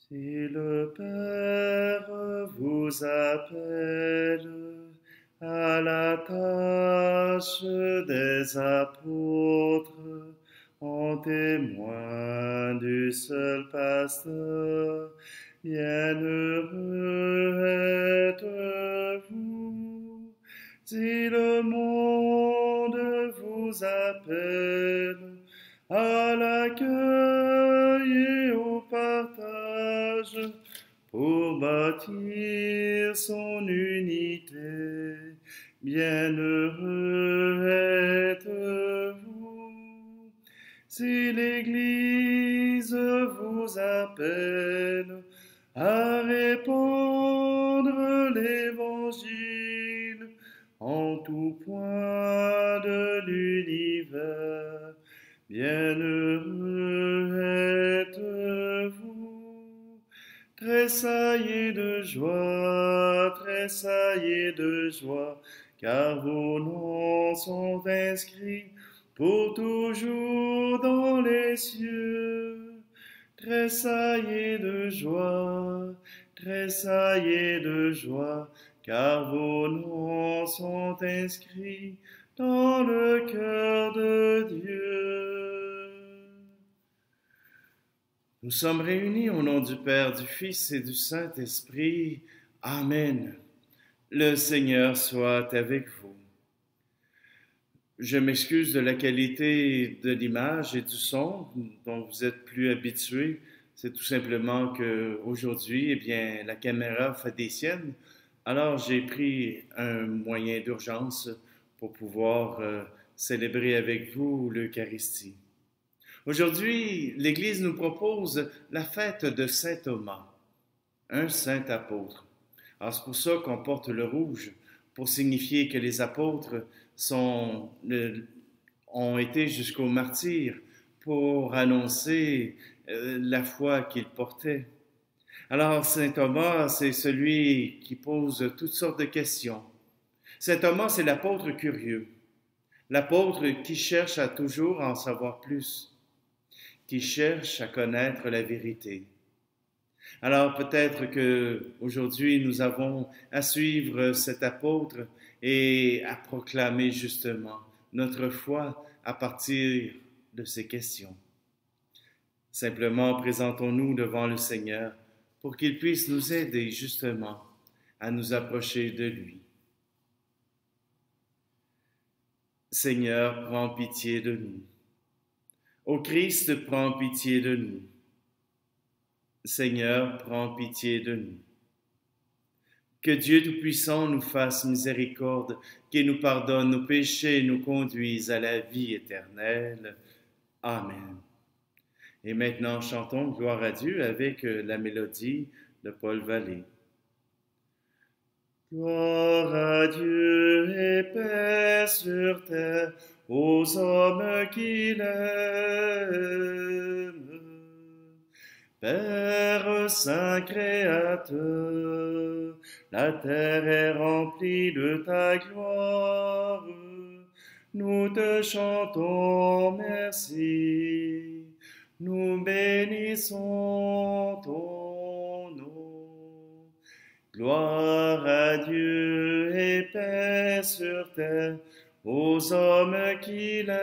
Si le Père vous appelle à la tâche des apôtres, en témoin du seul pasteur, bienheureux êtes-vous. Si le monde vous appelle à l'accueil et au partage, pour bâtir son unité, bienheureux êtes-vous. Si l'Église vous appelle à répandre l'Évangile en tout point de l'univers, bienheureux êtes-vous. Tressaillez de joie, car vos noms sont inscrits pour toujours dans les cieux. Tressaillez de joie, car vos noms sont inscrits dans le cœur de Dieu. Nous sommes réunis au nom du Père, du Fils et du Saint-Esprit. Amen. Le Seigneur soit avec vous. Je m'excuse de la qualité de l'image et du son dont vous êtes plus habitués. C'est tout simplement qu'aujourd'hui, la caméra fait des siennes. Alors, j'ai pris un moyen d'urgence pour pouvoir célébrer avec vous l'Eucharistie. Aujourd'hui, l'Église nous propose la fête de Saint Thomas, un saint apôtre. Alors, c'est pour ça qu'on porte le rouge, pour signifier que les apôtres ont été jusqu'au martyre pour annoncer la foi qu'ils portaient. Alors, Saint Thomas, c'est celui qui pose toutes sortes de questions. Saint Thomas, c'est l'apôtre curieux, l'apôtre qui cherche à toujours en savoir plus, qui cherche à connaître la vérité. Alors peut-être que aujourd'hui nous avons à suivre cet apôtre et à proclamer justement notre foi à partir de ces questions. Simplement présentons-nous devant le Seigneur pour qu'il puisse nous aider justement à nous approcher de lui. Seigneur, prends pitié de nous. Ô Christ, prends pitié de nous. Seigneur, prends pitié de nous. Que Dieu Tout-Puissant nous fasse miséricorde, qu'il nous pardonne nos péchés et nous conduise à la vie éternelle. Amen. Et maintenant, chantons Gloire à Dieu avec la mélodie de Paul Vallée. Gloire à Dieu et paix sur terre aux hommes qu'il aime. Père Saint Créateur, la terre est remplie de ta gloire. Nous te chantons merci, nous bénissons ton nom. Gloire à Dieu et paix sur terre aux hommes qu'il aime.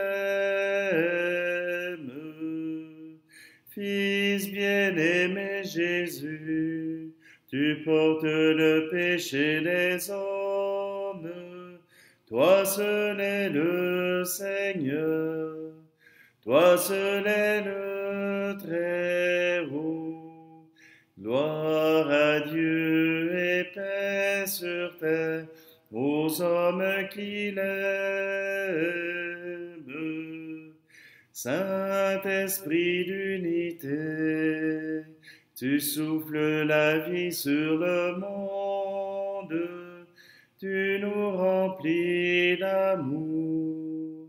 Fils bien-aimé Jésus, tu portes le péché des hommes. Toi seul es le Seigneur, toi seul es le Très-Haut. Gloire à Dieu et paix sur terre aux hommes qu'il aime. Saint-Esprit d'unité, tu souffles la vie sur le monde, tu nous remplis d'amour,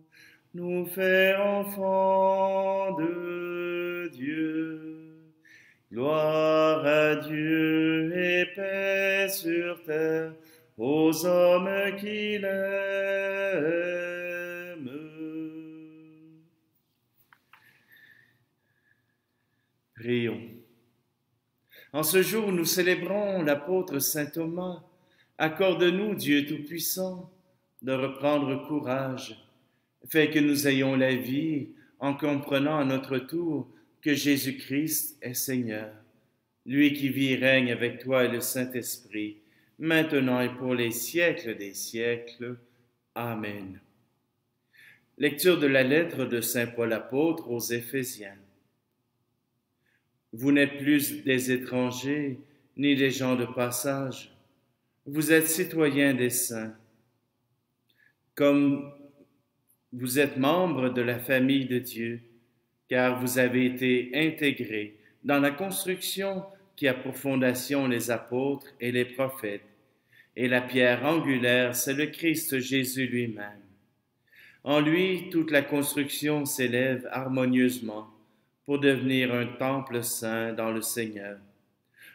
nous fais enfants de Dieu. Gloire à Dieu et paix sur terre aux hommes qu'il aime. Prions. En ce jour où nous célébrons l'apôtre saint Thomas, accorde-nous, Dieu Tout-Puissant, de reprendre courage, fait que nous ayons la vie en comprenant à notre tour que Jésus-Christ est Seigneur, lui qui vit et règne avec toi et le Saint-Esprit, maintenant et pour les siècles des siècles. Amen. Lecture de la lettre de saint Paul apôtre aux Éphésiens. Vous n'êtes plus des étrangers, ni des gens de passage. Vous êtes citoyens des saints. Comme vous êtes membres de la famille de Dieu, car vous avez été intégrés dans la construction qui a pour fondation les apôtres et les prophètes, et la pierre angulaire, c'est le Christ Jésus lui-même. En lui, toute la construction s'élève harmonieusement pour devenir un temple saint dans le Seigneur.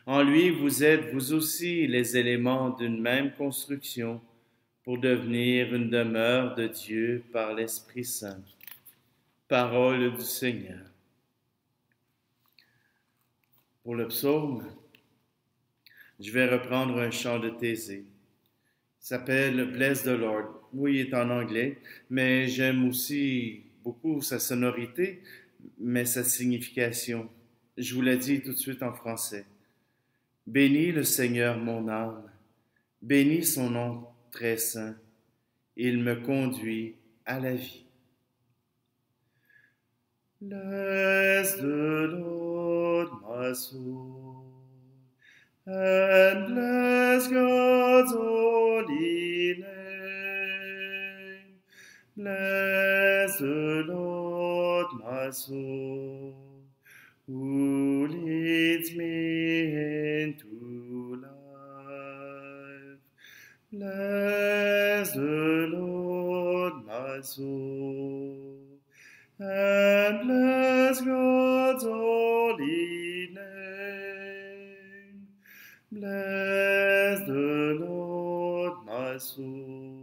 En lui, vous êtes vous aussi les éléments d'une même construction pour devenir une demeure de Dieu par l'Esprit Saint. Parole du Seigneur. Pour le psaume, je vais reprendre un chant de Thésée. Il s'appelle Bless the Lord. Oui, il est en anglais, mais j'aime aussi beaucoup sa sonorité, mais sa signification. Je vous la dis tout de suite en français. Bénis le Seigneur mon âme, bénis son nom très saint, il me conduit à la vie. Bless the Lord, my soul, and bless God's holy name. Bless the Lord, my soul, who leads me into life. Bless the Lord, my soul, and bless God's holy name. Bless the Lord, my soul,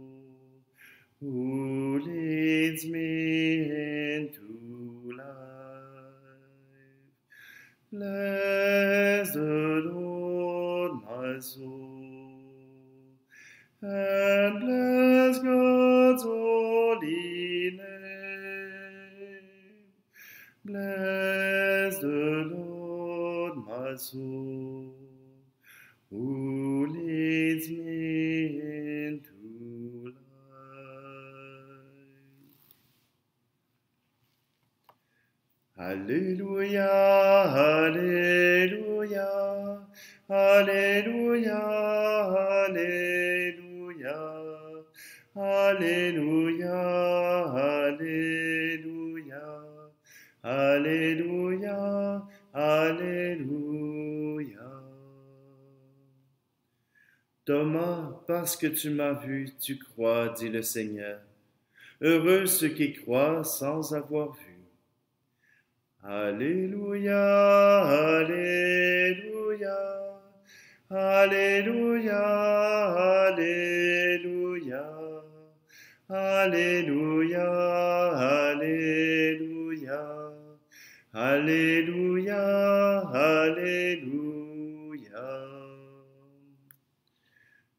who leads me into life. Bless the Lord, my soul, and bless God's holy name. Bless the Lord, my soul, who leads me into life. Alléluia, Alléluia, Alléluia, Alléluia, Alléluia, Alléluia, Alléluia, Alléluia. Thomas, parce que tu m'as vu, tu crois, dit le Seigneur. Heureux ceux qui croient sans avoir vu. Alléluia, Alléluia, Alléluia, Alléluia, Alléluia, Alléluia, Alléluia, Alléluia.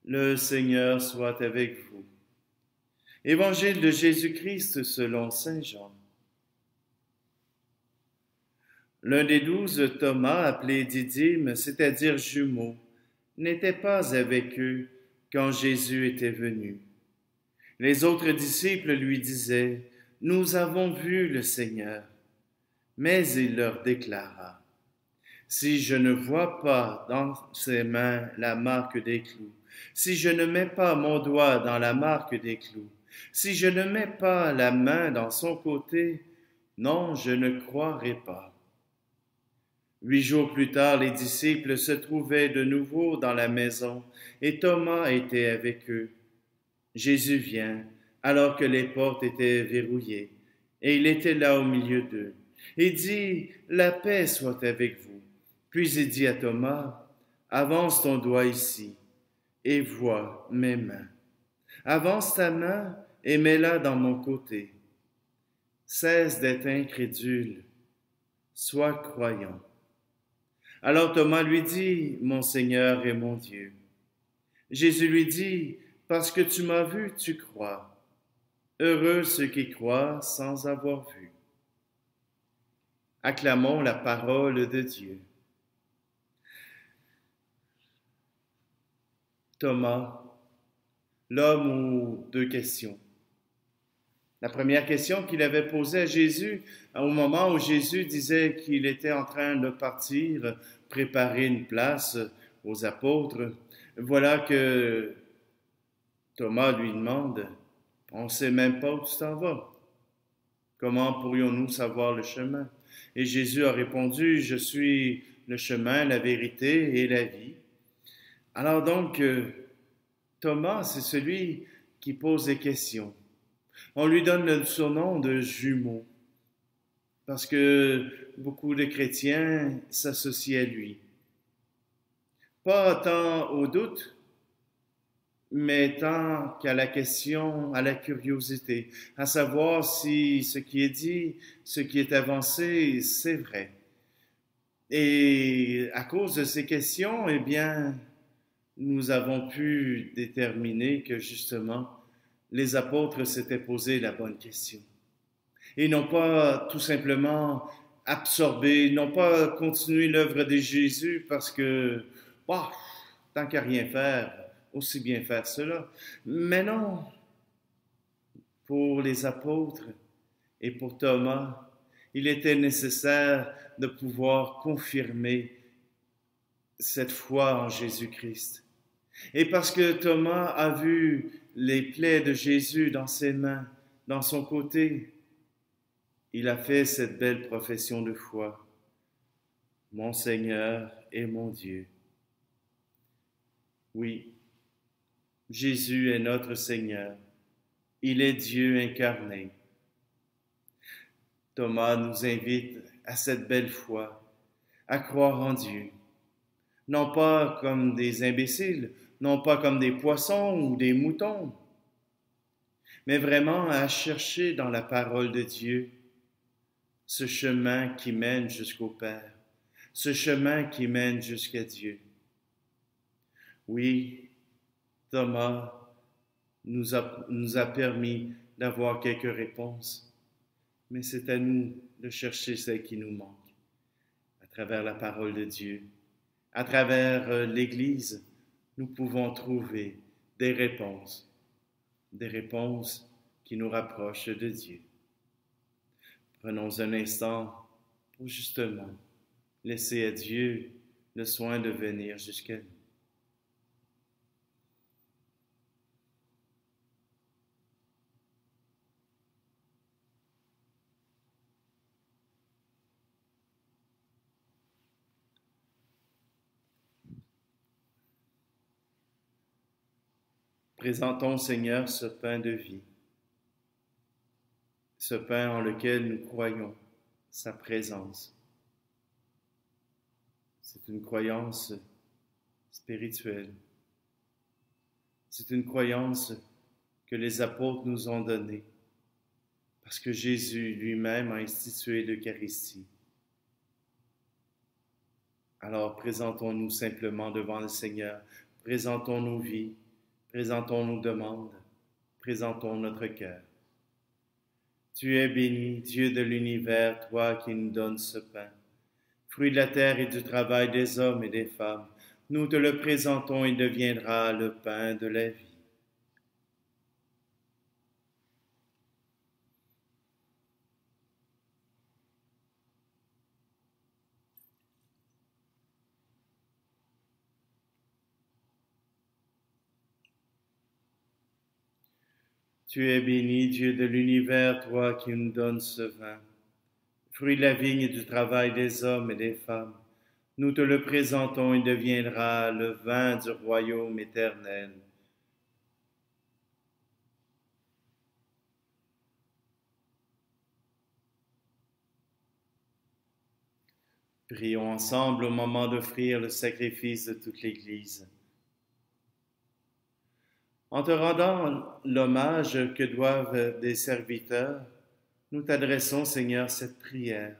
Le Seigneur soit avec vous. Évangile de Jésus-Christ selon saint Jean. L'un des 12, Thomas, appelé Didyme, c'est-à-dire jumeau, n'était pas avec eux quand Jésus était venu. Les autres disciples lui disaient, « Nous avons vu le Seigneur. » Mais il leur déclara, « Si je ne vois pas dans ses mains la marque des clous, si je ne mets pas mon doigt dans la marque des clous, si je ne mets pas la main dans son côté, non, je ne croirai pas. » 8 jours plus tard, les disciples se trouvaient de nouveau dans la maison et Thomas était avec eux. Jésus vient, alors que les portes étaient verrouillées, et il était là au milieu d'eux. Il dit, « La paix soit avec vous. » Puis il dit à Thomas, « Avance ton doigt ici, et vois mes mains. Avance ta main et mets-la dans mon côté. Cesse d'être incrédule, sois croyant. » Alors Thomas lui dit, mon Seigneur et mon Dieu. Jésus lui dit, parce que tu m'as vu, tu crois. Heureux ceux qui croient sans avoir vu. Acclamons la parole de Dieu. Thomas, l'homme aux deux questions. La première question qu'il avait posée à Jésus, au moment où Jésus disait qu'il était en train de partir, préparer une place aux apôtres, voilà que Thomas lui demande, on ne sait même pas où tu t'en vas. Comment pourrions-nous savoir le chemin? Et Jésus a répondu, je suis le chemin, la vérité et la vie. Alors donc, Thomas, c'est celui qui pose des questions. On lui donne le surnom de jumeau parce que beaucoup de chrétiens s'associent à lui. Pas tant au doute, mais tant qu'à la question, à la curiosité, à savoir si ce qui est dit, ce qui est avancé, c'est vrai. Et à cause de ces questions, eh bien, nous avons pu déterminer que justement, les apôtres s'étaient posé la bonne question. Et n'ont pas tout simplement absorbé, n'ont pas continué l'œuvre de Jésus parce que, bah, tant qu'à rien faire, aussi bien faire cela. Mais non, pour les apôtres et pour Thomas, il était nécessaire de pouvoir confirmer cette foi en Jésus-Christ. Et parce que Thomas a vu les plaies de Jésus dans ses mains, dans son côté, il a fait cette belle profession de foi. Mon Seigneur et mon Dieu. Oui, Jésus est notre Seigneur. Il est Dieu incarné. Thomas nous invite à cette belle foi, à croire en Dieu. Non pas comme des imbéciles, non pas comme des poissons ou des moutons, mais vraiment à chercher dans la parole de Dieu ce chemin qui mène jusqu'au Père, ce chemin qui mène jusqu'à Dieu. Oui, Thomas nous a permis d'avoir quelques réponses, mais c'est à nous de chercher celles qui nous manquent à travers la parole de Dieu. À travers l'Église, nous pouvons trouver des réponses qui nous rapprochent de Dieu. Prenons un instant pour justement laisser à Dieu le soin de venir jusqu'à nous. Présentons, Seigneur, ce pain de vie, ce pain en lequel nous croyons, sa présence. C'est une croyance spirituelle. C'est une croyance que les apôtres nous ont donnée, parce que Jésus lui-même a institué l'Eucharistie. Alors présentons-nous simplement devant le Seigneur, présentons nos vies, présentons nos demandes, présentons notre cœur. Tu es béni, Dieu de l'univers, toi qui nous donnes ce pain, fruit de la terre et du travail des hommes et des femmes. Nous te le présentons, il deviendra le pain de la vie. Tu es béni, Dieu de l'univers, toi qui nous donnes ce vin, fruit de la vigne et du travail des hommes et des femmes. Nous te le présentons, il deviendra le vin du royaume éternel. Prions ensemble au moment d'offrir le sacrifice de toute l'Église. En te rendant l'hommage que doivent des serviteurs, nous t'adressons, Seigneur, cette prière.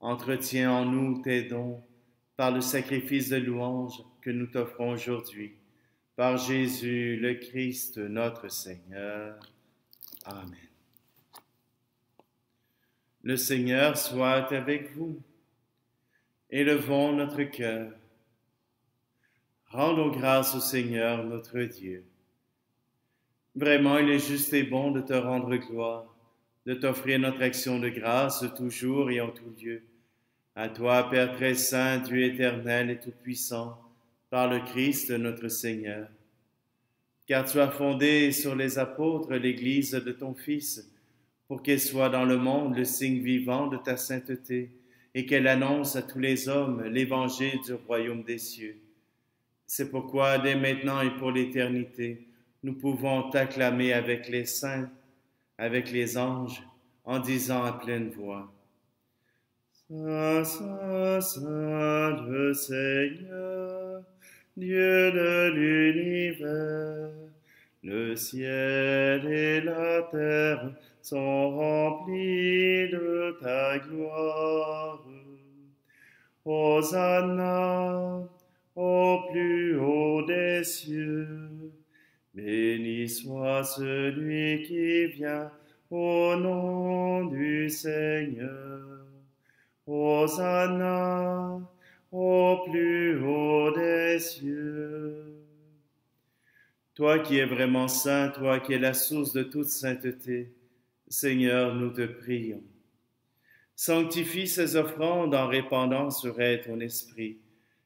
Entretiens en nous tes dons, par le sacrifice de louange que nous t'offrons aujourd'hui, par Jésus le Christ notre Seigneur. Amen. Le Seigneur soit avec vous. Élevons notre cœur. Rendons grâce au Seigneur notre Dieu. Vraiment, il est juste et bon de te rendre gloire, de t'offrir notre action de grâce toujours et en tout lieu. À toi, Père très saint, Dieu éternel et tout-puissant, par le Christ notre Seigneur. Car tu as fondé sur les apôtres l'Église de ton Fils, pour qu'elle soit dans le monde le signe vivant de ta sainteté, et qu'elle annonce à tous les hommes l'évangile du royaume des cieux. C'est pourquoi, dès maintenant et pour l'éternité, nous pouvons t'acclamer avec les saints, avec les anges, en disant à pleine voix: Saint, Saint, Saint, le Seigneur, Dieu de l'univers, le ciel et la terre sont remplis de ta gloire. Hosanna au plus haut des cieux. Béni soit celui qui vient au nom du Seigneur. Hosanna au plus haut des cieux. Toi qui es vraiment saint, toi qui es la source de toute sainteté, Seigneur, nous te prions. Sanctifie ces offrandes en répandant sur elles ton esprit,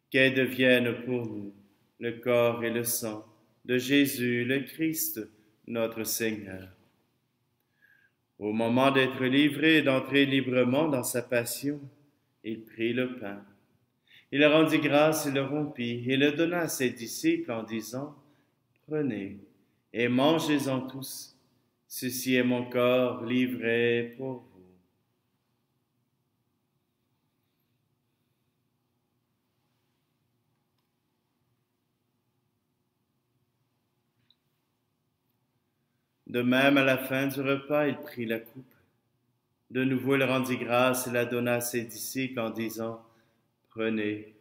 qu'elles deviennent pour nous le corps et le sang de Jésus le Christ, notre Seigneur. Au moment d'être livré et d'entrer librement dans sa passion, il prit le pain. Il rendit grâce et le rompit et le donna à ses disciples en disant: Prenez et mangez-en tous. Ceci est mon corps livré pour vous. De même, à la fin du repas, il prit la coupe. De nouveau, il rendit grâce et la donna à ses disciples en disant: Prenez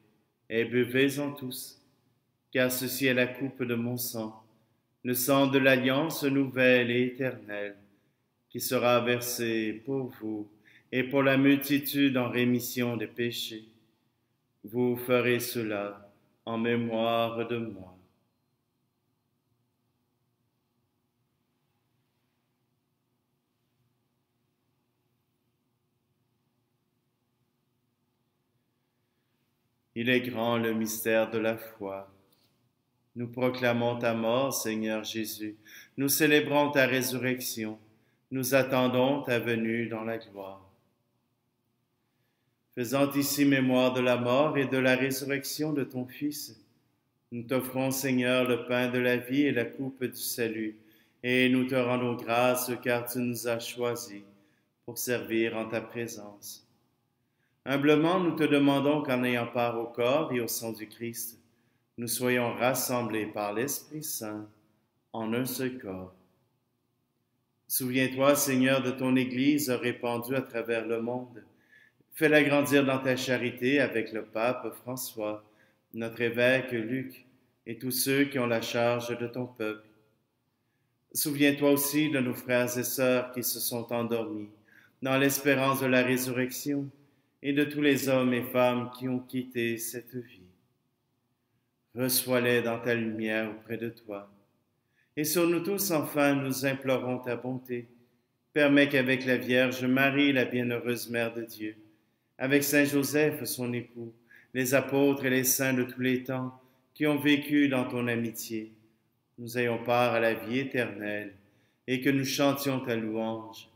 et buvez-en tous, car ceci est la coupe de mon sang, le sang de l'alliance nouvelle et éternelle, qui sera versé pour vous et pour la multitude en rémission des péchés. Vous ferez cela en mémoire de moi. Il est grand le mystère de la foi. Nous proclamons ta mort, Seigneur Jésus. Nous célébrons ta résurrection. Nous attendons ta venue dans la gloire. Faisant ici mémoire de la mort et de la résurrection de ton Fils, nous t'offrons, Seigneur, le pain de la vie et la coupe du salut, et nous te rendons grâce car tu nous as choisis pour servir en ta présence. Humblement, nous te demandons qu'en ayant part au corps et au sang du Christ, nous soyons rassemblés par l'Esprit Saint en un seul corps. Souviens-toi, Seigneur, de ton Église répandue à travers le monde. Fais-la grandir dans ta charité avec le pape François, notre évêque Luc et tous ceux qui ont la charge de ton peuple. Souviens-toi aussi de nos frères et sœurs qui se sont endormis dans l'espérance de la résurrection et de tous les hommes et femmes qui ont quitté cette vie. Reçois-les dans ta lumière auprès de toi. Et sur nous tous, enfin, nous implorons ta bonté. Permets qu'avec la Vierge Marie, la bienheureuse Mère de Dieu, avec Saint Joseph, son époux, les apôtres et les saints de tous les temps qui ont vécu dans ton amitié, nous ayons part à la vie éternelle et que nous chantions ta louange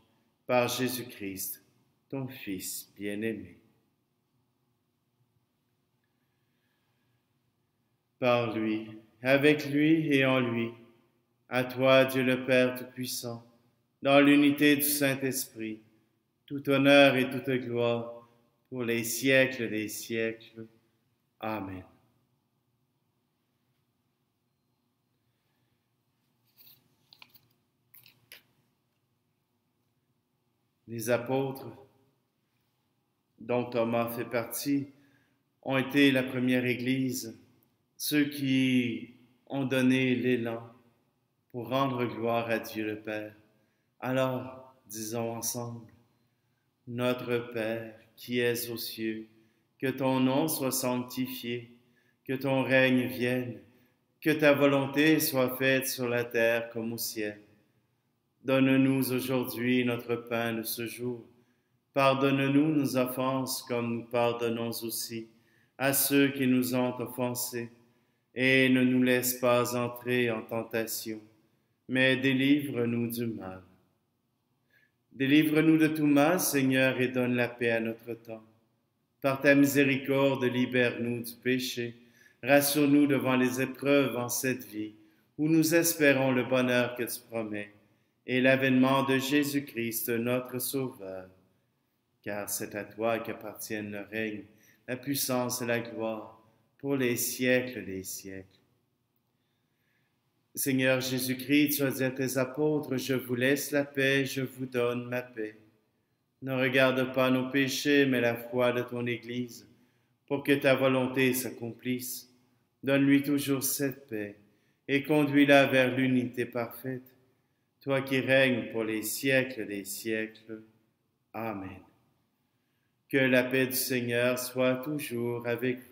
par Jésus-Christ, ton Fils bien-aimé. Par lui, avec lui et en lui, à toi, Dieu le Père Tout-Puissant, dans l'unité du Saint-Esprit, tout honneur et toute gloire pour les siècles des siècles. Amen. Les apôtres, dont Thomas fait partie, ont été la première Église, ceux qui ont donné l'élan pour rendre gloire à Dieu le Père. Alors, disons ensemble, Notre Père qui es aux cieux, que ton nom soit sanctifié, que ton règne vienne, que ta volonté soit faite sur la terre comme au ciel. Donne-nous aujourd'hui notre pain de ce jour. Pardonne-nous nos offenses comme nous pardonnons aussi à ceux qui nous ont offensés. Et ne nous laisse pas entrer en tentation, mais délivre-nous du mal. Délivre-nous de tout mal, Seigneur, et donne la paix à notre temps. Par ta miséricorde, libère-nous du péché. Rassure-nous devant les épreuves en cette vie, où nous espérons le bonheur que tu promets, et l'avènement de Jésus-Christ, notre Sauveur. Car c'est à toi qu'appartiennent le règne, la puissance et la gloire, pour les siècles des siècles. Seigneur Jésus-Christ, tu as dit à tes apôtres, je vous laisse la paix, je vous donne ma paix. Ne regarde pas nos péchés, mais la foi de ton Église, pour que ta volonté s'accomplisse. Donne-lui toujours cette paix et conduis-la vers l'unité parfaite, toi qui règnes pour les siècles des siècles. Amen. Que la paix du Seigneur soit toujours avec vous.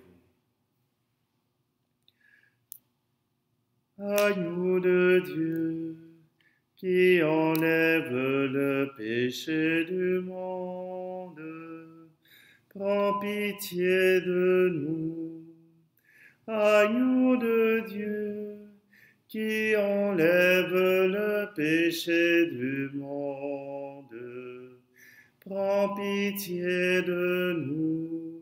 Agneau de Dieu, qui enlève le péché du monde, prends pitié de nous. Agneau de Dieu, qui enlève le péché du monde, prends pitié de nous.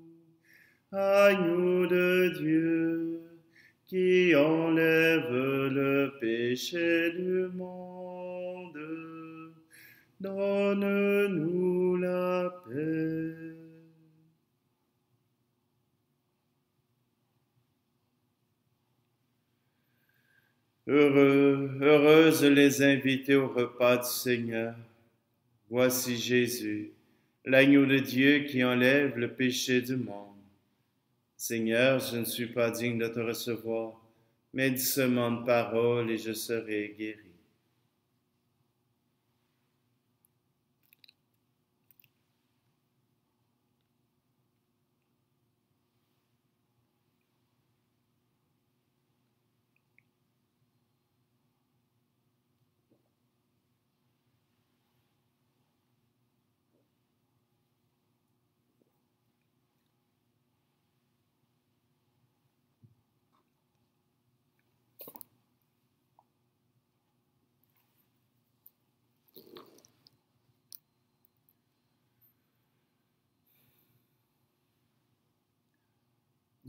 Agneau de Dieu, qui enlève le péché du monde, donne-nous la paix. Heureuses les invités au repas du Seigneur. Voici Jésus, l'agneau de Dieu qui enlève le péché du monde. Seigneur, je ne suis pas digne de te recevoir, mais dis seulement une parole et je serai guéri.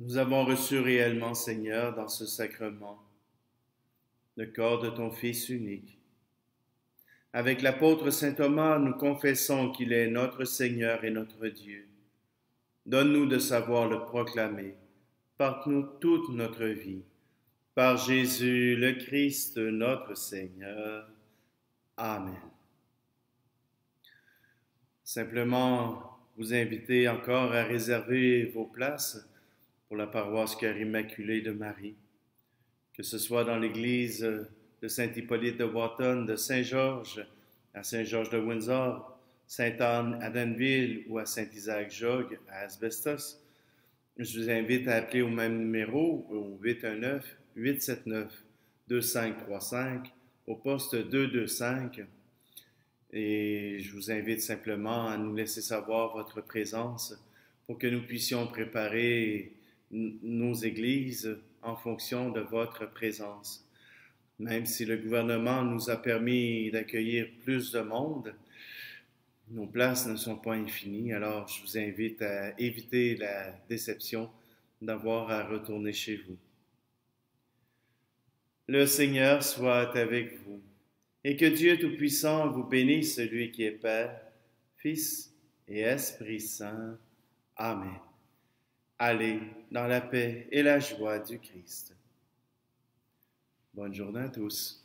Nous avons reçu réellement, Seigneur, dans ce sacrement, le corps de ton Fils unique. Avec l'apôtre saint Thomas, nous confessons qu'il est notre Seigneur et notre Dieu. Donne-nous de savoir le proclamer par nous toute notre vie. Par Jésus le Christ, notre Seigneur. Amen. Simplement, vous inviter encore à réserver vos places pour la paroisse Cœur Immaculé de Marie, que ce soit dans l'église de Saint-Hippolyte de Wotton, de Saint-Georges, à Saint-Georges de Windsor, Sainte-Anne à Danville ou à Saint-Isaac-Jogues à Asbestos. Je vous invite à appeler au même numéro, au 819-879-2535, au poste 225. Et je vous invite simplement à nous laisser savoir votre présence pour que nous puissions préparer nos églises en fonction de votre présence. Même si le gouvernement nous a permis d'accueillir plus de monde, nos places ne sont pas infinies, alors je vous invite à éviter la déception d'avoir à retourner chez vous. Le Seigneur soit avec vous, et que Dieu Tout-Puissant vous bénisse, celui qui est Père, Fils et Esprit Saint. Amen. Allez dans la paix et la joie du Christ. Bonne journée à tous.